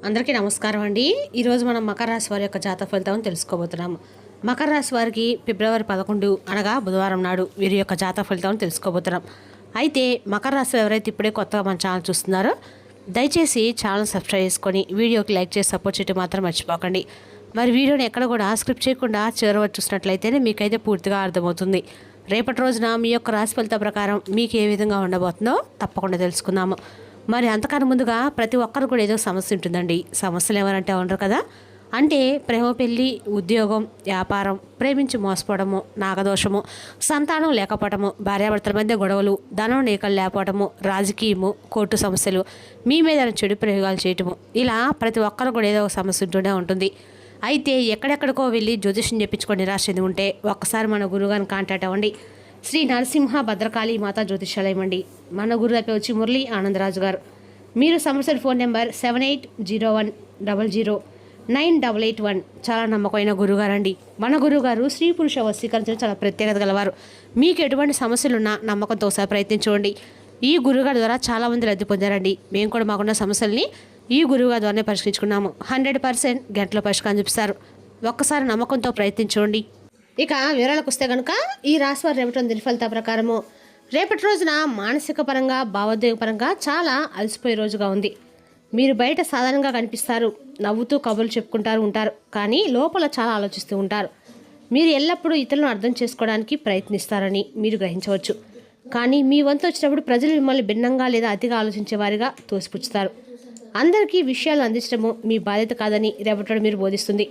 అందరికీ నమస్కారం అండి. ఈరోజు మనం మకర రాశి వారి యొక్క జాతక ఫలితాలను తెలుసుకోబోతున్నాము. మకర రాశి వారికి ఫిబ్రవరి 11 అనగా బుధవారం నాడు వీరి యొక్క జాతక ఫలితాలను తెలుసుకోబోతున్నాం. అయితే మకర రాశి ఎవరైతే ఇప్పుడే కొత్తగా మన ఛానల్ చూస్తున్నారో దయచేసి ఛానల్ సబ్స్క్రైబ్ చేసుకొని వీడియోకి లైక్ చేసి సపోర్ట్ చేయడం మాత్రం మర్చిపోకండి. మరి వీడియోని ఎక్కడ కూడా స్క్రిప్ట్ చేయకుండా చివరి చూసినట్లయితేనే మీకైతే పూర్తిగా అర్థమవుతుంది. రేపటి రోజున మీ యొక్క రాశి ఫలిత ప్రకారం మీకు ఏ విధంగా ఉండబోతుందో తప్పకుండా తెలుసుకుందాము. మరి అంతకన్నా ముందుగా ప్రతి ఒక్కరు కూడా ఏదో సమస్య ఉంటుందండి. సమస్యలు ఎవరంటే ఉండరు కదా. అంటే ప్రేమ, పెళ్ళి, ఉద్యోగం, వ్యాపారం, ప్రేమించి మోసపోవడము, నాగదోషము, సంతానం లేకపోవడము, భార్యాభర్తల మధ్య గొడవలు, ధనం నీకలు లేకపోవడము, రాజకీయము, కోర్టు సమస్యలు, మీ మీద చెడు ప్రయోగాలు చేయటము, ఇలా ప్రతి ఒక్కరు కూడా ఏదో ఒక సమస్య ఉంటూనే ఉంటుంది. అయితే ఎక్కడెక్కడికో వెళ్ళి జ్యోతిష్యం చెప్పించుకొని నిరాశ చెంది ఉంటే ఒక్కసారి మన గురువుగారిని కాంటాక్ట్ అవ్వండి. శ్రీ నరసింహ భద్రకాళి మాతా జ్యోతిషాలయం అండి. మన గురువు అయిపోయి వచ్చి మురళీ ఆనందరాజు గారు. మీరు సమస్యల ఫోన్ నెంబర్ 7801009881. చాలా నమ్మకమైన గురువుగారు అండి. మన గురువుగారు స్త్రీ పురుష వశీకరించడం చాలా ప్రత్యేకత గలవారు. మీకు ఎటువంటి సమస్యలున్నా నమ్మకంతో ఒకసారి ప్రయత్నించండి. ఈ గురువుగారి ద్వారా చాలామంది లబ్ధి పొందారండి. మేము కూడా మాకున్న సమస్యల్ని ఈ గురువుగారి ద్వారానే పరిష్కరించుకున్నాము. 100% గంటలో పరిష్కారం చూపిస్తారు. ఒక్కసారి నమ్మకంతో ప్రయత్నించండి. ఇక వివరాలకు వస్తే కనుక ఈ రాశి వారు రేపటి దిన ఫలితాల ప్రకారము రేపటి రోజున మానసిక పరంగా, భావోద్వేగ పరంగా చాలా అలసిపోయే రోజుగా ఉంది. మీరు బయట సాధారణంగా కనిపిస్తారు, నవ్వుతూ కబుర్లు చెప్పుకుంటారు ఉంటారు, కానీ లోపల చాలా ఆలోచిస్తూ ఉంటారు. మీరు ఎల్లప్పుడూ ఇతరులను అర్థం చేసుకోవడానికి ప్రయత్నిస్తారని మీరు గ్రహించవచ్చు. కానీ మీ వంతు వచ్చినప్పుడు ప్రజలు మిమ్మల్ని భిన్నంగా లేదా అతిగా ఆలోచించే వారిగా తోసిపుచ్చుతారు. అందరికీ విషయాలు అందించడము మీ బాధ్యత కాదని రేపటి మీరు బోధిస్తుంది.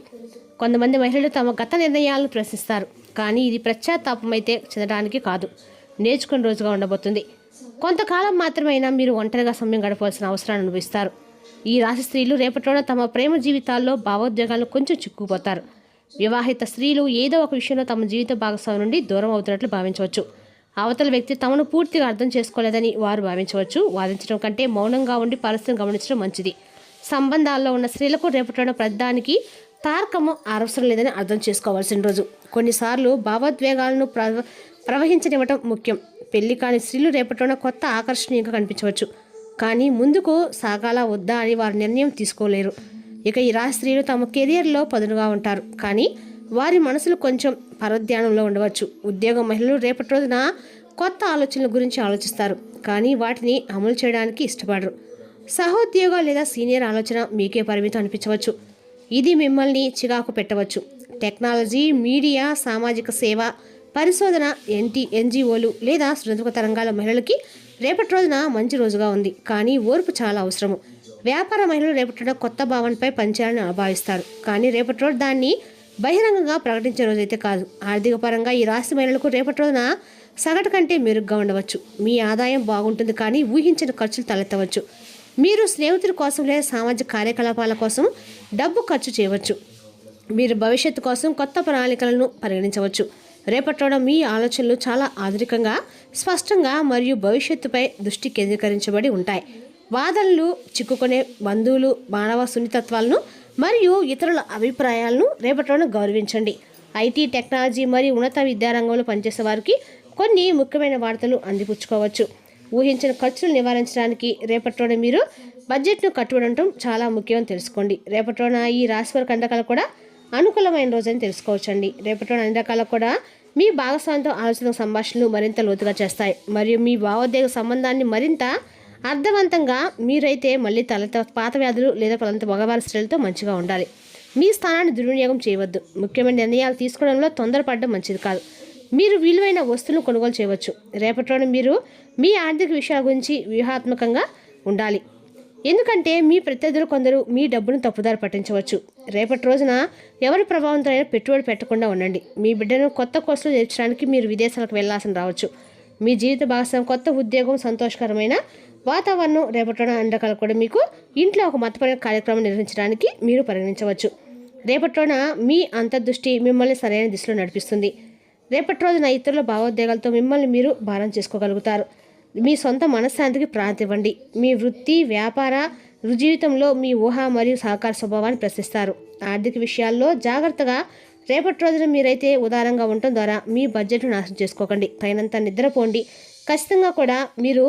కొంతమంది మహిళలు తమ గత నిర్ణయాలను ప్రశ్నిస్తారు, కానీ ఇది పశ్చాత్తాపం అయితే చెందడానికి కాదు, నేర్చుకునే రోజుగా ఉండబోతుంది. కొంతకాలం మాత్రమైనా మీరు ఒంటరిగా సమయం గడపవలసిన అవసరాన్ని అనుభవిస్తారు. ఈ రాశి స్త్రీలు రేపటిలోనే తమ ప్రేమ జీవితాల్లో భావోద్వేగాలను కొంచెం చిక్కుకుపోతారు. వివాహిత స్త్రీలు ఏదో ఒక విషయంలో తమ జీవిత భాగస్వామి నుండి దూరం అవుతున్నట్లు భావించవచ్చు. అవతల వ్యక్తి తమను పూర్తిగా అర్థం చేసుకోలేదని వారు భావించవచ్చు. వాదించడం కంటే మౌనంగా ఉండి పరిస్థితిని గమనించడం మంచిది. సంబంధాల్లో ఉన్న స్త్రీలకు రేపటిలోనే ప్రతిదానికి తార్కము అవసరం లేదని అర్థం చేసుకోవాల్సిన రోజు. కొన్నిసార్లు భావోద్వేగాలను ప్రవహించనివ్వటం ముఖ్యం. పెళ్లి కాని స్త్రీలు రేపటిలోనే కొత్త ఆకర్షణీయంగా కనిపించవచ్చు, కానీ ముందుకు సాగాలా వద్దా అని వారు నిర్ణయం తీసుకోలేరు. ఇక ఈ రాశి స్త్రీలు తమ కెరియర్లో పదునుగా ఉంటారు, కానీ వారి మనసులు కొంచెం పరధ్యానంలో ఉండవచ్చు. ఉద్యోగ మహిళలు రేపటి రోజున కొత్త ఆలోచనల గురించి ఆలోచిస్తారు, కానీ వాటిని అమలు చేయడానికి ఇష్టపడరు. సహోద్యోగ లేదా సీనియర్ ఆలోచన మీకే పరిమితం అనిపించవచ్చు. ఇది మిమ్మల్ని చికాకు పెట్టవచ్చు. టెక్నాలజీ, మీడియా, సామాజిక సేవ, పరిశోధన, ఎన్జిఓలు లేదా సృజనాత్మక రంగాల మహిళలకి రేపటి రోజున మంచి రోజుగా ఉంది, కానీ ఓర్పు చాలా అవసరము. వ్యాపార మహిళలు రేపటి కొత్త భావనపై పనిచేయాలని భావిస్తారు, కానీ రేపటి రోజు దాన్ని బహిరంగంగా ప్రకటించే రోజైతే కాదు. ఆర్థిక పరంగా ఈ రాశి మహిళలకు రేపటి రోజున సగటు కంటే మెరుగ్గా ఉండవచ్చు. మీ ఆదాయం బాగుంటుంది, కానీ ఊహించిన ఖర్చులు తలెత్తవచ్చు. మీరు స్నేహితుల కోసం లేదా సామాజిక కార్యకలాపాల కోసం డబ్బు ఖర్చు చేయవచ్చు. మీరు భవిష్యత్తు కోసం కొత్త ప్రణాళికలను పరిగణించవచ్చు. రేపటిలో మీ ఆలోచనలు చాలా ఆధునికంగా, స్పష్టంగా మరియు భవిష్యత్తుపై దృష్టి కేంద్రీకరించబడి ఉంటాయి. వాదనలు చిక్కుకునే బంధువులు మానవ సున్నితత్వాలను మరియు ఇతరుల అభిప్రాయాలను రేపటిలో గౌరవించండి. ఐటీ, టెక్నాలజీ మరియు ఉన్నత విద్యారంగంలో పనిచేసే వారికి కొన్ని ముఖ్యమైన వార్తలు అందిపుచ్చుకోవచ్చు. ఊహించిన ఖర్చులు నివారించడానికి రేపటిలోనే మీరు బడ్జెట్ను కట్టుబడటం చాలా ముఖ్యమని తెలుసుకోండి. రేపటిలోన ఈ రాశివారి కండకాలు కూడా అనుకూలమైన రోజని తెలుసుకోవచ్చండి. రేపటిలోన అన్ని రకాలకు కూడా మీ భాగస్వామితో ఆలోచన సంభాషణలు మరింత లోతుగా చేస్తాయి, మరియు మీ భావోద్వేగ సంబంధాన్ని మరింత అర్థవంతంగా. మీరైతే మళ్ళీ పాత వ్యాధులు లేదా మగవారి స్త్రీలతో మంచిగా ఉండాలి. మీ స్థానాన్ని దుర్వినియోగం చేయవద్దు. ముఖ్యమైన నిర్ణయాలు తీసుకోవడంలో తొందరపడడం మంచిది కాదు. మీరు విలువైన వస్తువులను కొనుగోలు చేయవచ్చు. రేపటిలోనే మీరు మీ ఆర్థిక విషయాల గురించి వ్యూహాత్మకంగా ఉండాలి, ఎందుకంటే మీ ప్రత్యర్థులు కొందరు మీ డబ్బును తప్పుదారి పట్టించవచ్చు. రేపటి రోజున ఎవరి ప్రభావంతో అయినా పెట్టుబడి పెట్టకుండా ఉండండి. మీ బిడ్డను కొత్త కోర్సులు చేర్చడానికి మీరు విదేశాలకు వెళ్లాల్సి రావచ్చు. మీ జీవిత భాగస్వామి, కొత్త ఉద్యోగం, సంతోషకరమైన వాతావరణం రేపటిలోన అన్ని రకాలు కూడా మీకు ఇంట్లో ఒక మతపరమైన కార్యక్రమం నిర్వహించడానికి మీరు పరిగణించవచ్చు. రేపటిలోన మీ అంతర్దృష్టి మిమ్మల్ని సరైన దిశలో నడిపిస్తుంది. రేపటి రోజున ఇతరుల భావోద్వేగాలతో మిమ్మల్ని మీరు భారం చేసుకోగలుగుతారు. మీ సొంత మనశ్శాంతికి ప్రాధాన్యత ఇవ్వండి. మీ వృత్తి, వ్యాపార జీవితంలో మీ ఊహ మరియు సహకార స్వభావాన్ని ప్రశ్నిస్తారు. ఆర్థిక విషయాల్లో జాగ్రత్తగా. రేపటి రోజున మీరైతే ఉదారంగా ఉండటం ద్వారా మీ బడ్జెట్ను నాశనం చేసుకోకండి. తగినంత నిద్రపోండి. ఖచ్చితంగా కూడా మీరు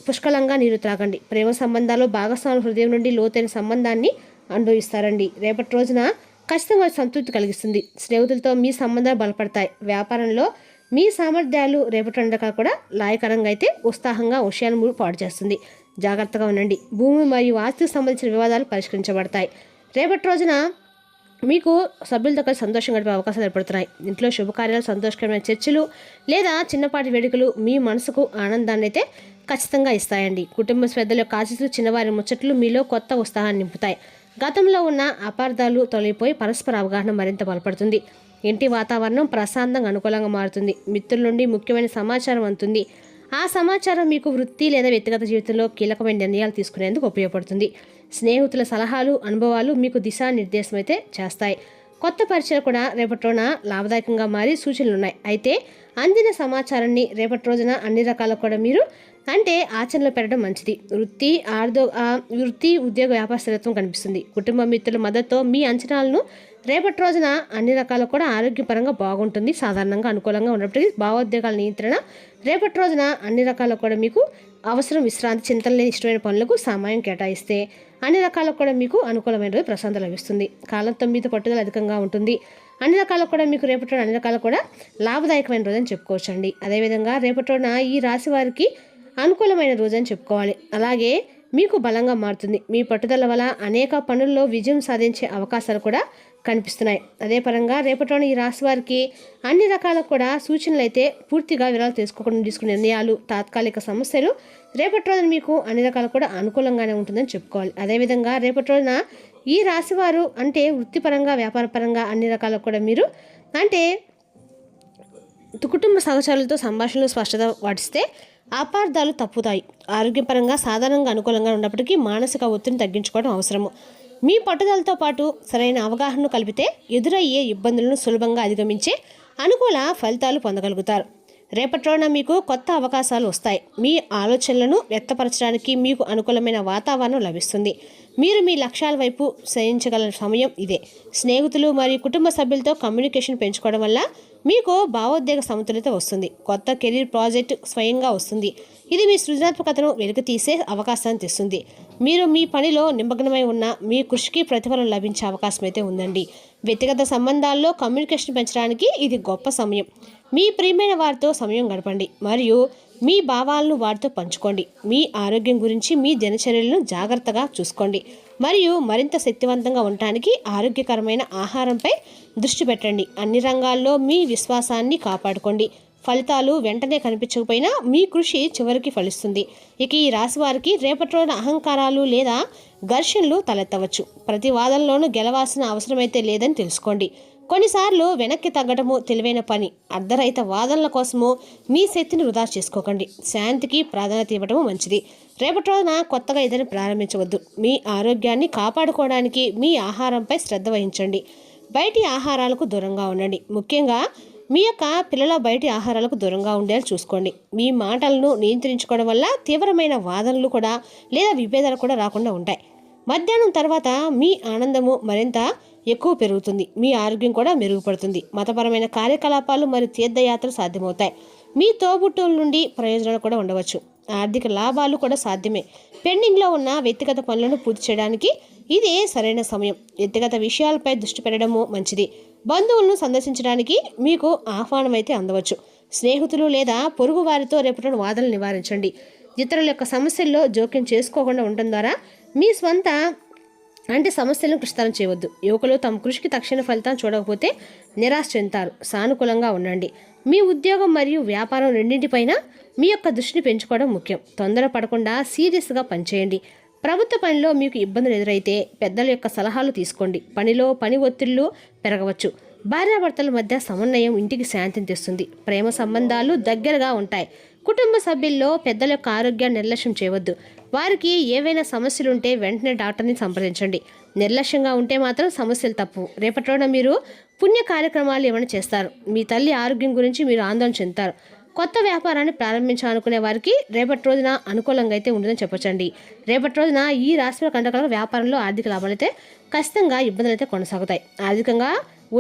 పుష్కలంగా నీరు త్రాగండి. ప్రేమ సంబంధాలు భాగస్వామి హృదయం నుండి లోతైన సంబంధాన్ని అనుభవిస్తారండి. రేపటి రోజున ఖచ్చితంగా సంతృప్తి కలిగిస్తుంది. స్నేహితులతో మీ సంబంధాలు బలపడతాయి. వ్యాపారంలో మీ సామర్థ్యాలు రేపటి రకాలు కూడా లాయకరంగా అయితే ఉత్సాహంగా విషయాలను పాడు చేస్తుంది. జాగ్రత్తగా ఉండండి. భూమి మరియు ఆస్తికి సంబంధించిన వివాదాలు పరిష్కరించబడతాయి. రేపటి రోజున మీకు సభ్యులతో కలిసి సంతోషం గడిపే అవకాశాలు ఏర్పడుతున్నాయి. ఇంట్లో శుభకార్యాలు, సంతోషకరమైన చర్చలు లేదా చిన్నపాటి వేడుకలు మీ మనసుకు ఆనందాన్ని అయితే ఖచ్చితంగా ఇస్తాయండి. కుటుంబ పెద్దల యొక్క ఆశీస్సులు, చిన్నవారి ముచ్చట్లు మీలో కొత్త ఉత్సాహాన్ని నింపుతాయి. గతంలో ఉన్న అపార్థాలు తొలగిపోయి పరస్పర అవగాహన మరింత బలపడుతుంది. ఇంటి వాతావరణం ప్రశాంతంగా అనుకూలంగా మారుతుంది. మిత్రుల నుండి ముఖ్యమైన సమాచారం అందుతుంది. ఆ సమాచారం మీకు వృత్తి లేదా వ్యక్తిగత జీవితంలో కీలకమైన నిర్ణయాలు తీసుకునేందుకు ఉపయోగపడుతుంది. స్నేహితుల సలహాలు, అనుభవాలు మీకు దిశానిర్దేశం అయితే చేస్తాయి. కొత్త పరిచయాలు కూడా రేపటి రోజున లాభదాయకంగా మారి సూచనలు ఉన్నాయి. అయితే అందిన సమాచారాన్ని రేపటి రోజున అన్ని రకాల కూడా మీరు ఆచరణలో పెట్టడం మంచిది. వృత్తి, ఉద్యోగ, వ్యాపార స్థిరత్వం కనిపిస్తుంది. కుటుంబ మిత్రుల మద్దతుతో మీ అంచనాలను రేపటి రోజున అన్ని రకాలు కూడా ఆరోగ్యపరంగా బాగుంటుంది. సాధారణంగా అనుకూలంగా ఉన్నప్పటికీ భావోద్వేగాల నియంత్రణ రేపటి రోజున అన్ని రకాలు కూడా మీకు అవసరం. విశ్రాంతి, చింతన లేని ఇష్టమైన పనులకు సమయం కేటాయిస్తే అన్ని రకాలకు కూడా మీకు అనుకూలమైన ప్రశాంతత లభిస్తుంది. కాలంతో మీతో పట్టుదల అధికంగా ఉంటుంది. అన్ని రకాలకు కూడా మీకు రేపటి రోజున అన్ని రకాలు కూడా లాభదాయకమైన రోజు అని చెప్పుకోవచ్చండి. అదేవిధంగా రేపటి రోజున ఈ రాశి వారికి అనుకూలమైన రోజు అని చెప్పుకోవాలి. అలాగే మీకు బలంగా మారుతుంది. మీ పట్టుదల వల్ల అనేక పనుల్లో విజయం సాధించే అవకాశాలు కూడా కనిపిస్తున్నాయి. అదే పరంగా రేపటిలోని ఈ రాశి వారికి అన్ని రకాల కూడా సూచనలు అయితే పూర్తిగా వివరాలు తెలుసుకోకుండా తీసుకునే నిర్ణయాలు, తాత్కాలిక సమస్యలు రేపటి రోజున మీకు అన్ని రకాలు కూడా అనుకూలంగానే ఉంటుందని చెప్పుకోవాలి. అదేవిధంగా రేపటి రోజున ఈ రాశివారు వృత్తిపరంగా, వ్యాపారపరంగా అన్ని రకాల కూడా మీరు కుటుంబ సహచరులతో సంభాషణలు స్పష్టత పాటిస్తే అపార్థాలు తప్పుతాయి. ఆరోగ్యపరంగా సాధారణంగా అనుకూలంగా ఉన్నప్పటికీ మానసిక ఒత్తిడిని తగ్గించుకోవడం అవసరము. మీ పట్టుదలతో పాటు సరైన అవగాహనను కలిపితే ఎదురయ్యే ఇబ్బందులను సులభంగా అధిగమించే అనుకూల ఫలితాలు పొందగలుగుతారు. రేపటి రోజున మీకు కొత్త అవకాశాలు వస్తాయి. మీ ఆలోచనలను వ్యక్తపరచడానికి మీకు అనుకూలమైన వాతావరణం లభిస్తుంది. మీరు మీ లక్ష్యాల వైపు శయించగల సమయం ఇదే. స్నేహితులు మరియు కుటుంబ సభ్యులతో కమ్యూనికేషన్ పెంచుకోవడం వల్ల మీకు భావోద్వేగ సమతుల్యత వస్తుంది. కొత్త కెరీర్ ప్రాజెక్టు స్వయంగా వస్తుంది. ఇది మీ సృజనాత్మకతను వెలికితీసే అవకాశాన్ని తెస్తుంది. మీరు మీ పనిలో నిమగ్నమై ఉన్న మీ కృషికి ప్రతిఫలం లభించే అవకాశం అయితే ఉందండి. వ్యక్తిగత సంబంధాల్లో కమ్యూనికేషన్ పెంచడానికి ఇది గొప్ప సమయం. మీ ప్రియమైన వారితో సమయం గడపండి మరియు మీ భావాలను వారితో పంచుకోండి. మీ ఆరోగ్యం గురించి మీ దినచర్యలను జాగ్రత్తగా చూసుకోండి మరియు మరింత శక్తివంతంగా ఉండటానికి ఆరోగ్యకరమైన ఆహారంపై దృష్టి పెట్టండి. అన్ని రంగాల్లో మీ విశ్వాసాన్ని కాపాడుకోండి. ఫలితాలు వెంటనే కనిపించకపోయినా మీ కృషి చివరికి ఫలిస్తుంది. ఇక ఈ రాశి వారికి రేపటి రోజున అహంకారాలు లేదా ఘర్షణలు తలెత్తవచ్చు. ప్రతి వాదనలోనూ గెలవాల్సిన అవసరమైతే లేదని తెలుసుకోండి. కొన్నిసార్లు వెనక్కి తగ్గడము తెలివైన పని. అర్ధరహిత వాదనల కోసము మీ శక్తిని వృధా చేసుకోకండి. శాంతికి ప్రాధాన్యత ఇవ్వడము మంచిది. రేపటి రోజున కొత్తగా ఏదైనా ప్రారంభించవద్దు. మీ ఆరోగ్యాన్ని కాపాడుకోవడానికి మీ ఆహారంపై శ్రద్ధ వహించండి. బయటి ఆహారాలకు దూరంగా ఉండండి. ముఖ్యంగా మీ యొక్క పిల్లల బయటి ఆహారాలకు దూరంగా ఉండేలా చూసుకోండి. మీ మాటలను నియంత్రించుకోవడం వల్ల తీవ్రమైన వాదనలు కూడా లేదా విభేదాలు కూడా రాకుండా ఉంటాయి. మధ్యాహ్నం తర్వాత మీ ఆనందము మరింత ఎక్కువ పెరుగుతుంది. మీ ఆరోగ్యం కూడా మెరుగుపడుతుంది. మతపరమైన కార్యకలాపాలు మరియు తీర్థయాత్రలు సాధ్యమవుతాయి. మీ తోబుట్టువుల నుండి ప్రయోజనాలు కూడా ఉండవచ్చు. ఆర్థిక లాభాలు కూడా సాధ్యమే. పెండింగ్లో ఉన్న వ్యక్తిగత పనులను పూర్తి చేయడానికి ఇదే సరైన సమయం. వ్యక్తిగత విషయాలపై దృష్టి పెట్టడము మంచిది. బంధువులను సందర్శించడానికి మీకు ఆహ్వానం అయితే అందవచ్చు. స్నేహితులు లేదా పొరుగు వారితో రేపటి వాదనలు నివారించండి. ఇతరుల యొక్క సమస్యల్లో జోక్యం చేసుకోకుండా ఉండటం ద్వారా మీ స్వంత సమస్యలను కృషితరం చేయవద్దు. యువకులు తమ కృషికి తక్షణ ఫలితాన్ని చూడకపోతే నిరాశ చెందుతారు. సానుకూలంగా ఉండండి. మీ ఉద్యోగం మరియు వ్యాపారం రెండింటిపైన మీ యొక్క దృష్టిని పెంచుకోవడం ముఖ్యం. తొందరపడకుండా సీరియస్గా పనిచేయండి. ప్రభుత్వ పనిలో మీకు ఇబ్బందులు ఎదురైతే పెద్దల యొక్క సలహాలు తీసుకోండి. పనిలో పని ఒత్తిళ్లు పెరగవచ్చు. భార్యాభర్తల మధ్య సమన్వయం ఇంటికి శాంతిని తెస్తుంది. ప్రేమ సంబంధాలు దగ్గరగా ఉంటాయి. కుటుంబ సభ్యుల్లో పెద్దల యొక్క ఆరోగ్యాన్ని నిర్లక్ష్యం చేయవద్దు. వారికి ఏవైనా సమస్యలుంటే వెంటనే డాక్టర్ని సంప్రదించండి. నిర్లక్ష్యంగా ఉంటే మాత్రం సమస్యలు తప్పు. రేపటి రోజున మీరు పుణ్య కార్యక్రమాలు ఏమైనా చేస్తారు. మీ తల్లి ఆరోగ్యం గురించి మీరు ఆందోళన చెందుతారు. కొత్త వ్యాపారాన్ని ప్రారంభించాలనుకునే వారికి రేపటి రోజున అనుకూలంగా అయితే ఉండదని చెప్పొచ్చండి. రేపటి రోజున ఈ రాశి కండకాల వ్యాపారంలో ఆర్థిక లాభాలు అయితే ఖచ్చితంగా ఇబ్బందులు అయితే కొనసాగుతాయి. ఆర్థికంగా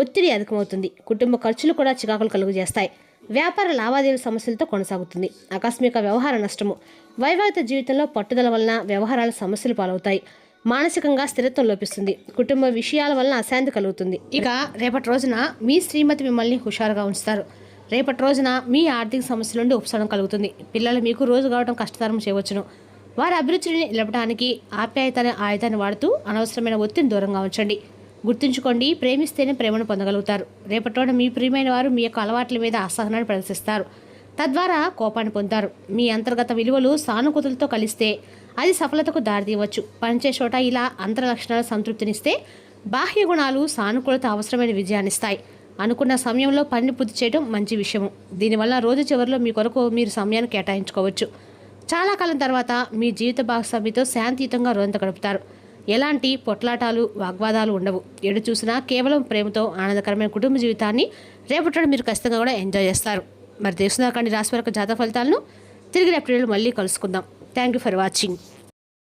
ఒత్తిడి అధికమవుతుంది. కుటుంబ ఖర్చులు కూడా చికాకులు కలుగజేస్తాయి. వ్యాపార లావాదేవీల సమస్యలతో కొనసాగుతుంది. ఆకస్మిక వ్యవహార నష్టము. వైవాహిక జీవితంలో పట్టుదల వలన వ్యవహారాల సమస్యలు పాలవుతాయి. మానసికంగా స్థిరత్వం లోపిస్తుంది. కుటుంబ విషయాల వలన అశాంతి కలుగుతుంది. ఇక రేపటి రోజున మీ శ్రీమతి మిమ్మల్ని హుషారుగా ఉంచుతారు. రేపటి రోజున మీ ఆర్థిక సమస్యల నుండి ఉపశమనం కలుగుతుంది. పిల్లలు మీకు రోజు కావడం కష్టతరం చేయవచ్చును. వారి అభిరుచిని నిలపడానికి ఆప్యాయతని ఆయుధాన్ని వాడుతూ అనవసరమైన ఒత్తిడిని దూరంగా ఉంచండి. గుర్తుంచుకోండి, ప్రేమిస్తేనే ప్రేమను పొందగలుగుతారు. రేపటి రోజున మీ ప్రియమైన వారు మీ యొక్క అలవాట్ల మీద అసహనాన్ని ప్రదర్శిస్తారు. తద్వారా కోపాన్ని పొందుతారు. మీ అంతర్గత విలువలు సానుకూలతతో కలిస్తే అది సఫలతకు దారితీయవచ్చు. పనిచేసే చోట ఇలా అంతర లక్షణాలు సంతృప్తినిస్తే బాహ్య గుణాలు సానుకూలత అవసరమైన విజయాన్నిస్తాయి. అనుకున్న సమయంలో పనిని పూర్తి చేయడం మంచి విషయము. దీనివల్ల రోజు చివరిలో మీ కొరకు మీరు సమయాన్ని కేటాయించుకోవచ్చు. చాలా కాలం తర్వాత మీ జీవిత భాగస్వామితో శాంతియుతంగా రోజంతా గడుపుతారు. ఎలాంటి పొట్లాటాలు వాగ్వాదాలు ఉండవు. ఎడు చూసినా కేవలం ప్రేమతో ఆనందకరమైన కుటుంబ జీవితాన్ని రేపటి మీరు ఖచ్చితంగా కూడా ఎంజాయ్ చేస్తారు. మరి తెలుసుకుందాకండి రాశి వారి జాతక ఫలితాలను. తిరిగి రేపటి మళ్ళీ కలుసుకుందాం. Thank you for watching.